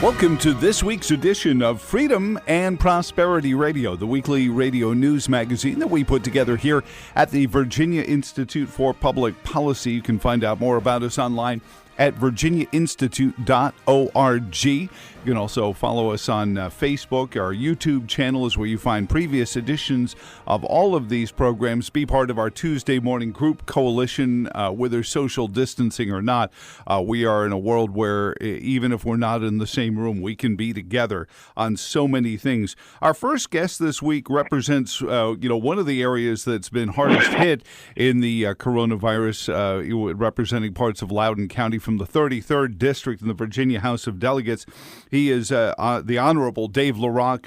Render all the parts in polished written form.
Welcome to this week's edition of Freedom and Prosperity Radio, the weekly radio news magazine that we put together here at the Virginia Institute for Public Policy. You can find out more about us online at virginiainstitute.org. You can also follow us on Facebook. Our YouTube channel is where you find previous editions of all of these programs. Be part of our Tuesday morning group coalition, whether social distancing or not. We are in a world where even if we're not in the same room, we can be together on so many things. Our first guest this week represents, one of the areas that's been hardest hit in the coronavirus, representing parts of Loudoun County from the 33rd District in the Virginia House of Delegates. He is the Honorable Dave LaRock.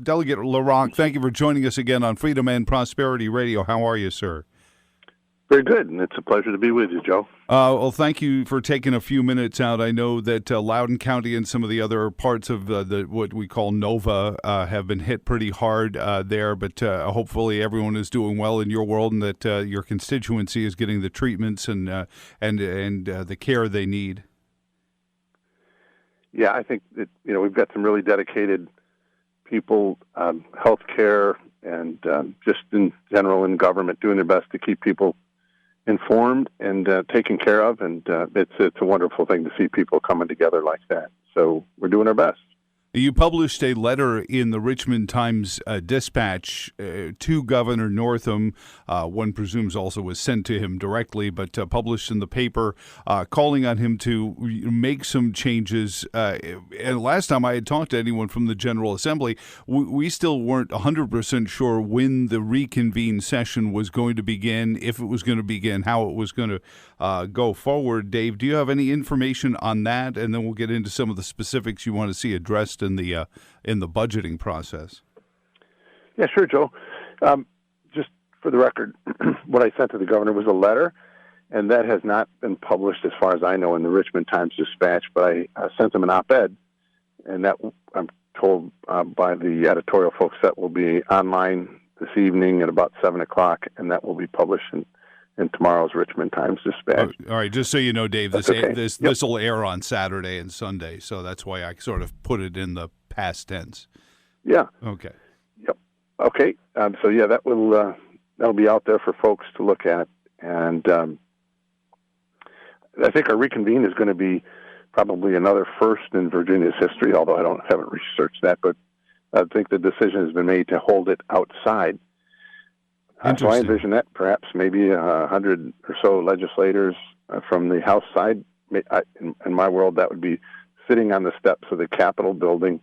Delegate LaRock, thank you for joining us again on Freedom and Prosperity Radio. How are you, sir? Very good, and it's a pleasure to be with you, Joe. Well, thank you for taking a few minutes out. I know that Loudoun County and some of the other parts of what we call Nova have been hit pretty hard there, but hopefully everyone is doing well in your world and that your constituency is getting the treatments and the care they need. Yeah, I think that, we've got some really dedicated people, healthcare, and just in general in government doing their best to keep people informed and taken care of, and it's a wonderful thing to see people coming together like that. So we're doing our best. You published a letter in the Richmond Times Dispatch to Governor Northam. One presumes also was sent to him directly, but published in the paper, calling on him to make some changes. And last time I had talked to anyone from the General Assembly, we still weren't 100% sure when the reconvene session was going to begin, if it was going to begin, how it was going to go forward. Dave, do you have any information on that? And then we'll get into some of the specifics you want to see addressed in the budgeting process. Yeah, sure, Joe. Just for the record, what I sent to the governor was a letter, and that has not been published as far as I know in the Richmond Times Dispatch, but I sent him an op-ed, and that I'm told by the editorial folks that will be online this evening at about 7 o'clock, and that will be published in tomorrow's Richmond Times Dispatch. All right, just so you know, Dave, this will air on Saturday and Sunday, so that's why I sort of put it in the past tense. Yeah. Okay. Yep. Okay. So yeah, that'll be out there for folks to look at, and I think our reconvene is going to be probably another first in Virginia's history, although I haven't researched that, but I think the decision has been made to hold it outside. So I envision that perhaps maybe 100 or so legislators from the House side. In my world, that would be sitting on the steps of the Capitol building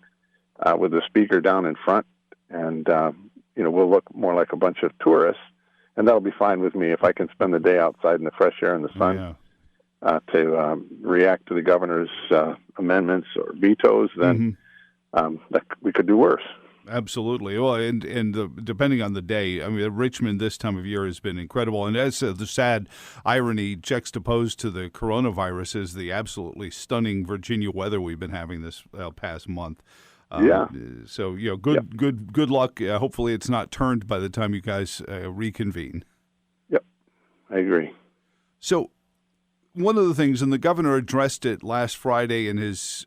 with the speaker down in front, and we'll look more like a bunch of tourists, and that'll be fine with me if I can spend the day outside in the fresh air and the sun to react to the governor's amendments or vetoes. Then that we could do worse. Absolutely. Well, and depending on the day, I mean, Richmond this time of year has been incredible. And as the sad irony juxtaposed to the coronavirus is the absolutely stunning Virginia weather we've been having this past month. So, good luck. Hopefully it's not turned by the time you guys reconvene. Yep, I agree. So, one of the things, and the governor addressed it last Friday in his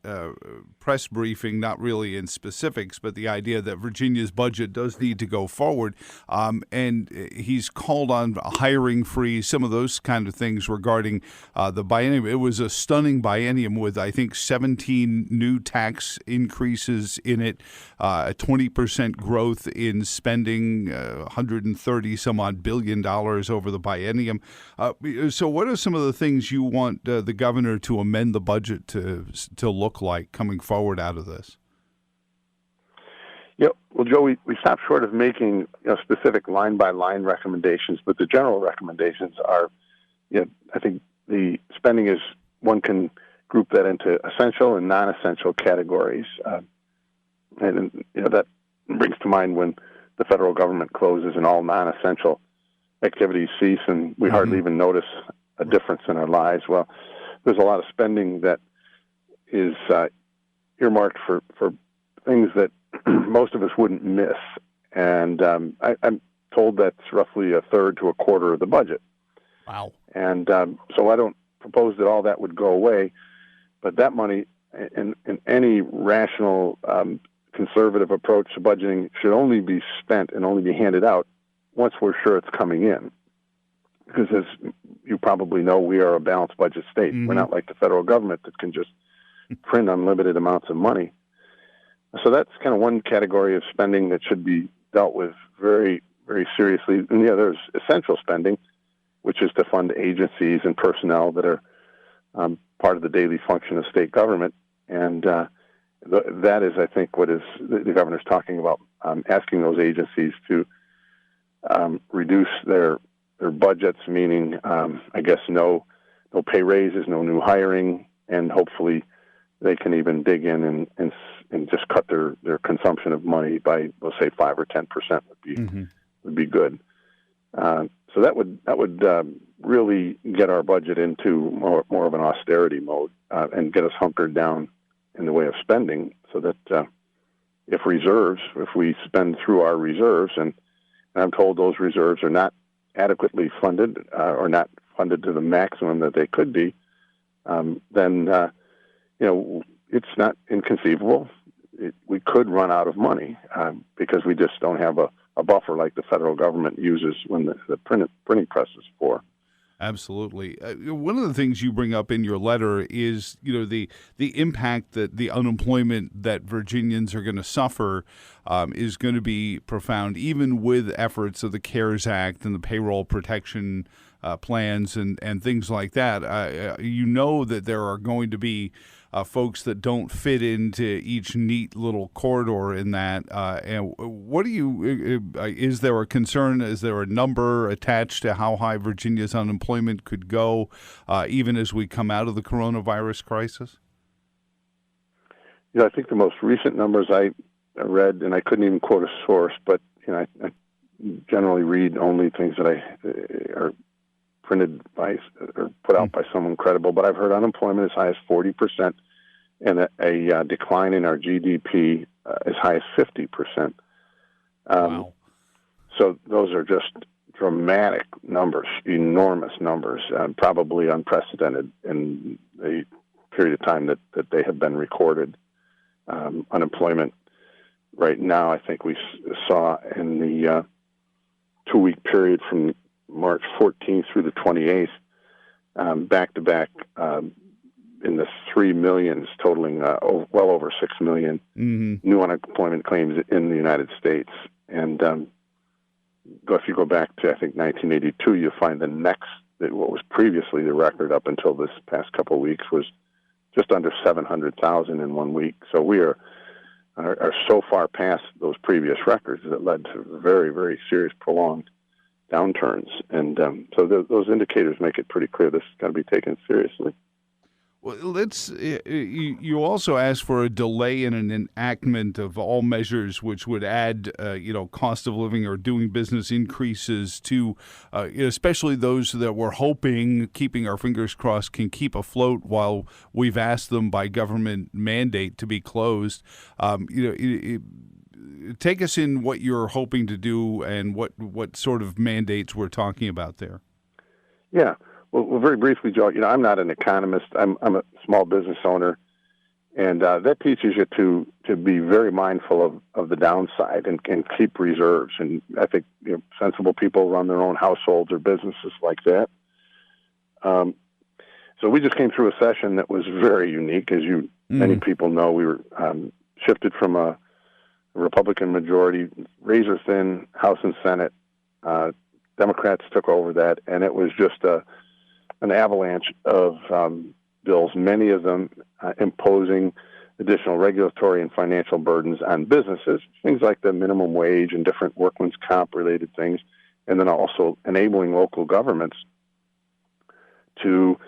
press briefing, not really in specifics, but the idea that Virginia's budget does need to go forward. And he's called on a hiring freeze, some of those kind of things regarding the biennium. It was a stunning biennium with, I think, 17 new tax increases in it, a 20% growth in spending, $130-some-odd billion over the biennium. So what are some of the things you want the governor to amend the budget to look like coming forward out of this? Yeah, well, Joe, we stopped short of making specific line-by-line recommendations, but the general recommendations are, I think the spending is, one can group that into essential and non-essential categories. And that brings to mind when the federal government closes and all non-essential activities cease, and we hardly even notice a difference in our lives. Well, there's a lot of spending that is earmarked for things that most of us wouldn't miss. And I'm told that's roughly a third to a quarter of the budget. Wow. And so I don't propose that all that would go away, but that money and any rational conservative approach to budgeting should only be spent and only be handed out once we're sure it's coming in. Because as you probably know, we are a balanced budget state. We're not like the federal government that can just print unlimited amounts of money. So that's kind of one category of spending that should be dealt with very, very seriously. And the other is essential spending, which is to fund agencies and personnel that are part of the daily function of state government. And that is, I think, what is the governor's talking about, asking those agencies to reduce their budgets, meaning, I guess, no pay raises, no new hiring, and hopefully they can even dig in and just cut their consumption of money by, let's say, 5 or 10% would be good. So that would really get our budget into more of an austerity mode and get us hunkered down in the way of spending, so that if we spend through our reserves, and I'm told those reserves are not adequately funded or not funded to the maximum that they could be, then it's not inconceivable. We could run out of money because we just don't have a buffer like the federal government uses when the printing press is for. Absolutely. One of the things you bring up in your letter is, the impact that the unemployment that Virginians are going to suffer is going to be profound, even with efforts of the CARES Act and the payroll protection plans and things like that. That there are going to be folks that don't fit into each neat little corridor in that. And is there a concern? Is there a number attached to how high Virginia's unemployment could go, even as we come out of the coronavirus crisis? I think the most recent numbers I read, and I couldn't even quote a source, but I generally read only things that are printed by or put out by someone credible. But I've heard unemployment as high as 40% and a decline in our GDP as high as 50%. Wow. So those are just dramatic numbers, enormous numbers, probably unprecedented in the period of time that they have been recorded. Unemployment right now, I think we saw in the 2-week period from March 14th through the 28th, back-to-back in the 3 millions, totaling well over 6 million new unemployment claims in the United States. And if you go back to, I think, 1982, you'll find what was previously the record up until this past couple of weeks was just under 700,000 in 1 week. So we are so far past those previous records that led to very, very serious, prolonged downturns. And so those indicators make it pretty clear this has got to be taken seriously. Well, you also asked for a delay in an enactment of all measures which would add, cost of living or doing business increases to, especially those that we're hoping, keeping our fingers crossed, can keep afloat while we've asked them by government mandate to be closed. Take us in what you're hoping to do and what sort of mandates we're talking about there. Yeah. Well, very briefly, Joe, I'm not an economist. I'm a small business owner, and that teaches you to be very mindful of the downside and keep reserves. And I think sensible people run their own households or businesses like that. So we just came through a session that was very unique. As many people know, we were shifted from a Republican majority, razor-thin House and Senate. Democrats took over that, and it was just an avalanche of bills, many of them imposing additional regulatory and financial burdens on businesses, things like the minimum wage and different workman's comp-related things, and then also enabling local governments to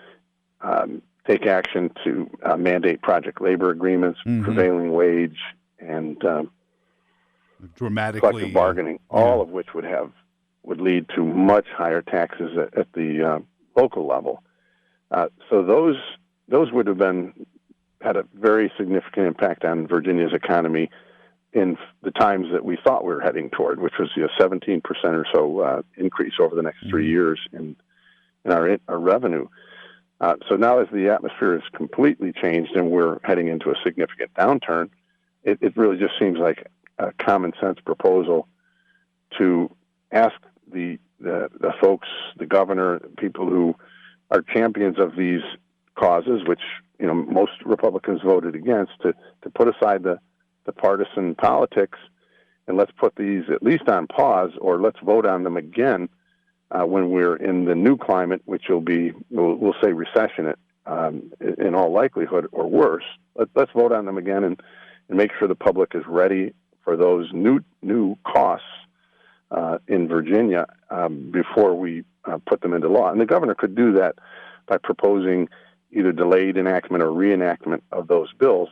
take action to mandate project labor agreements, prevailing wage, and dramatically collective bargaining, all of which would lead to much higher taxes at the local level. So those would have had a very significant impact on Virginia's economy in the times that we thought we were heading toward, which was 17% or so increase over the next 3 years in our revenue. So now as the atmosphere is completely changed and we're heading into a significant downturn, it really just seems like a common sense proposal to ask the folks, the governor, people who are champions of these causes, which most Republicans voted against, to put aside the partisan politics, and let's put these at least on pause, or let's vote on them again when we're in the new climate, which will be, we'll say recession in all likelihood, or worse. Let's vote on them again and make sure the public is ready for those new costs in Virginia before we put them into law. And the governor could do that by proposing either delayed enactment or reenactment of those bills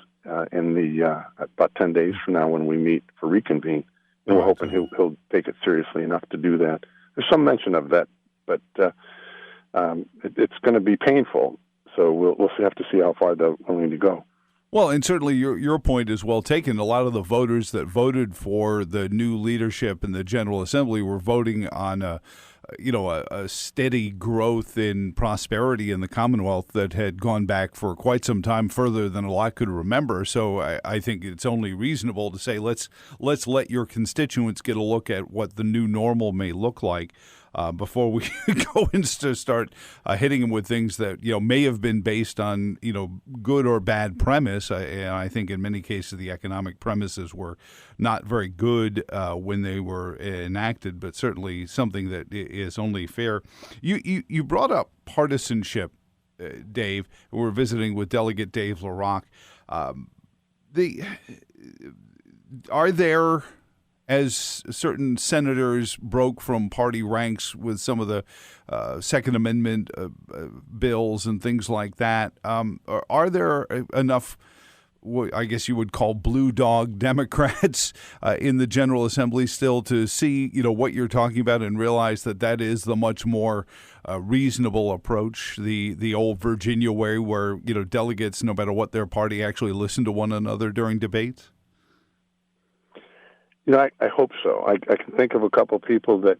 in the about 10 days from now when we meet for reconvene. And we're hoping he'll take it seriously enough to do that. There's some mention of that, but it's going to be painful. So we'll have to see how far they're willing to go. Well, and certainly your point is well taken. A lot of the voters that voted for the new leadership in the General Assembly were voting on a steady growth in prosperity in the Commonwealth that had gone back for quite some time, further than a lot could remember. So I think it's only reasonable to say let's let your constituents get a look at what the new normal may look like before we go and start hitting them with things that may have been based on good or bad premise. I think in many cases the economic premises were not very good when they were enacted, but certainly something that is only fair. You brought up partisanship, Dave. We're visiting with Delegate Dave LaRock. Are there, as certain senators broke from party ranks with some of the Second Amendment bills and things like that, are there enough, I guess you would call blue dog Democrats in the General Assembly still to see, what you're talking about and realize that is the much more reasonable approach, the old Virginia way where, delegates, no matter what their party, actually listen to one another during debates? I hope so. I can think of a couple people that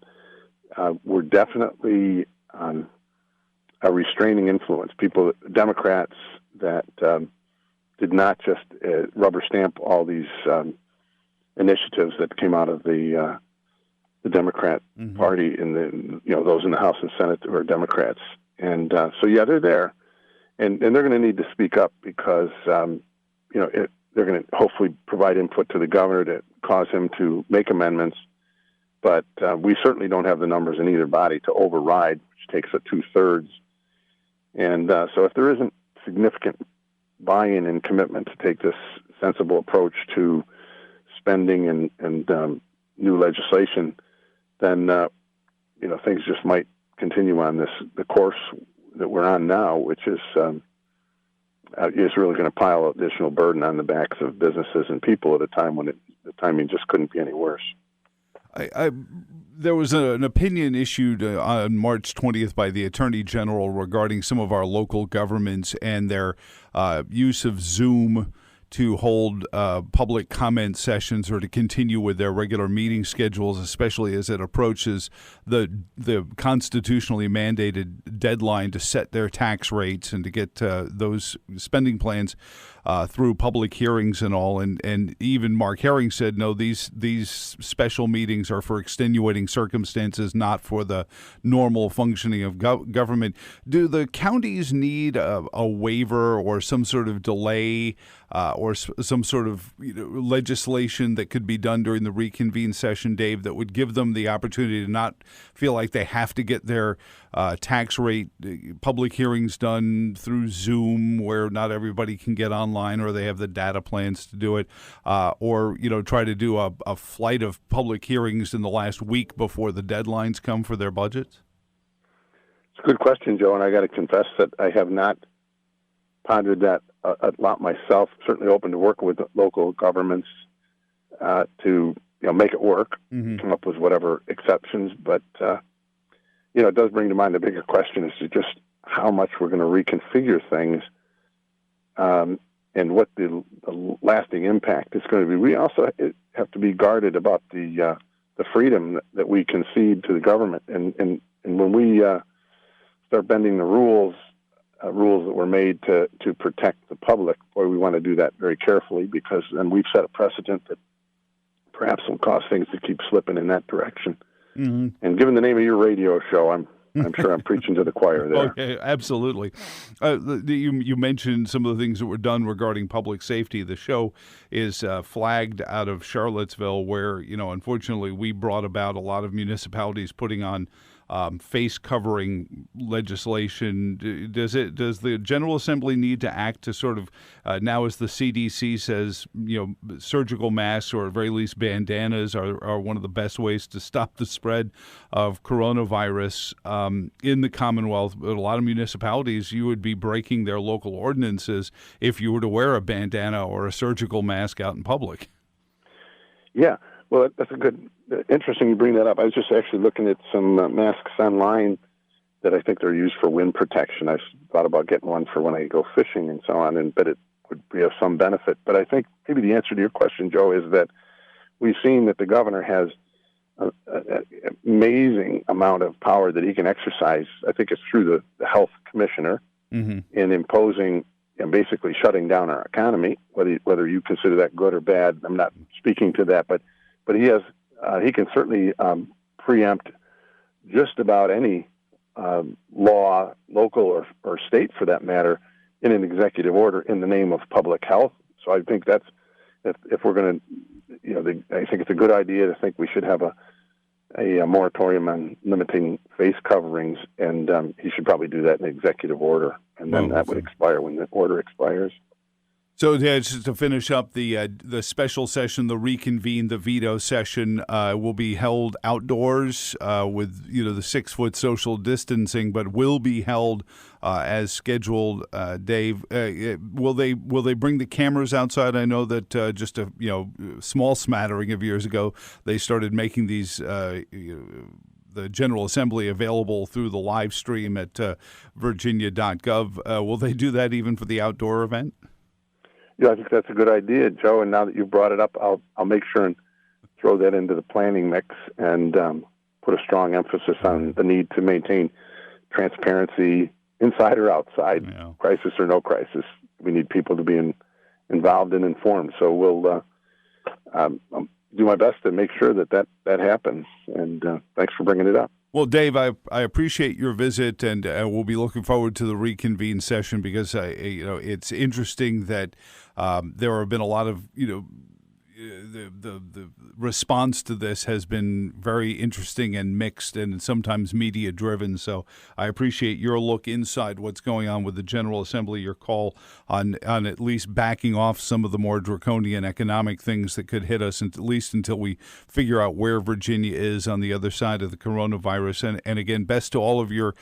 were definitely a restraining influence. Democrats that did not just rubber stamp all these initiatives that came out of the Democrat Party, and those in the House and Senate who are Democrats. And they're there, and they're going to need to speak up because they're going to hopefully provide input to the governor to cause him to make amendments. But we certainly don't have the numbers in either body to override, which takes a 2/3. And so if there isn't significant buy-in and commitment to take this sensible approach to spending and new legislation, then things just might continue on the course that we're on now, which is really going to pile additional burden on the backs of businesses and people at a time when the timing just couldn't be any worse. There was an opinion issued on March 20th by the Attorney General regarding some of our local governments and their use of Zoom to hold public comment sessions or to continue with their regular meeting schedules, especially as it approaches the constitutionally mandated deadline to set their tax rates and to get those spending plans through public hearings and all. And even Mark Herring said, no, these special meetings are for extenuating circumstances, not for the normal functioning of government. Do the counties need a waiver or some sort of delay or some sort of legislation that could be done during the reconvene session, Dave, that would give them the opportunity to not feel like they have to get their tax rate public hearings done through Zoom, where not everybody can get online or they have the data plans to do it, or try to do a flight of public hearings in the last week before the deadlines come for their budgets? It's a good question, Joe, and I got to confess that I have not pondered that a lot myself. Certainly open to working with local governments to make it work, come up with whatever exceptions, but it does bring to mind the bigger question as to just how much we're going to reconfigure things and what the lasting impact is going to be. We also have to be guarded about the freedom that we concede to the government. And when we start bending the rules rules that were made to protect the public, boy, we want to do that very carefully and we've set a precedent that perhaps will cause things to keep slipping in that direction. Mm-hmm. And given the name of your radio show, I'm sure I'm preaching to the choir there. Okay, absolutely. You mentioned some of the things that were done regarding public safety. The show is flagged out of Charlottesville, where, unfortunately, we brought about a lot of municipalities putting on face covering legislation. Does the General Assembly need to act to sort of now, as the CDC says, surgical masks or at very least bandanas are one of the best ways to stop the spread of coronavirus in the Commonwealth? But a lot of municipalities, you would be breaking their local ordinances if you were to wear a bandana or a surgical mask out in public. Yeah, well, that's interesting you bring that up. I was just actually looking at some masks online that I think they're used for wind protection. I've thought about getting one for when I go fishing and so on, but it would be of some benefit. But I think maybe the answer to your question, Joe, is that we've seen that the governor has an amazing amount of power that he can exercise. I think it's through the health commissioner in imposing and basically shutting down our economy, whether you consider that good or bad. I'm not speaking to that, but he can certainly preempt just about any law, local or state for that matter, in an executive order in the name of public health. So I think that's, if we're going to, I think it's a good idea to think we should have a moratorium on limiting face coverings, and he should probably do that in executive order, and then that would expire when the order expires. So just to finish up, the special session, the reconvene, the veto session will be held outdoors with the 6-foot social distancing, but will be held as scheduled. Dave, will they bring the cameras outside? I know that just a small smattering of years ago they started making these. The General Assembly available through the live stream at virginia.gov. Will they do that even for the outdoor event? Yeah, I think that's a good idea, Joe. And now that you've brought it up, I'll make sure and throw that into the planning mix and put a strong emphasis on the need to maintain transparency inside or outside, crisis or no crisis. We need people to be involved and informed. So we'll do my best to make sure that happens. And thanks for bringing it up. Well, Dave, I appreciate your visit, and we'll be looking forward to the reconvene session because it's interesting that there have been a lot of the response to this has been very interesting and mixed and sometimes media driven. So I appreciate your look inside what's going on with the General Assembly, your call on at least backing off some of the more draconian economic things that could hit us, at least until we figure out where Virginia is on the other side of the coronavirus. And again, best to all of your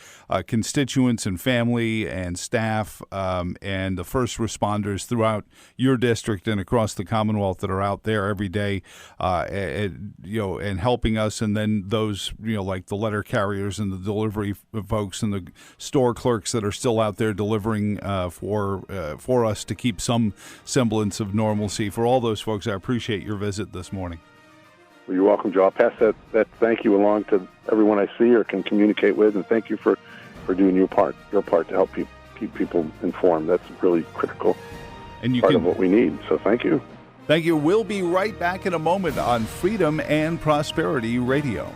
constituents and family and staff and the first responders throughout your district and across the Commonwealth that are out there every day, and helping us, and then those like the letter carriers and the delivery folks and the store clerks that are still out there delivering for us to keep some semblance of normalcy. For all those folks, I appreciate your visit this morning. Well, you're welcome, Joe. I'll pass that thank you along to everyone I see or can communicate with, and thank you for doing your part to help keep people informed. That's really critical and part of what we need. So thank you. Thank you. We'll be right back in a moment on Freedom and Prosperity Radio.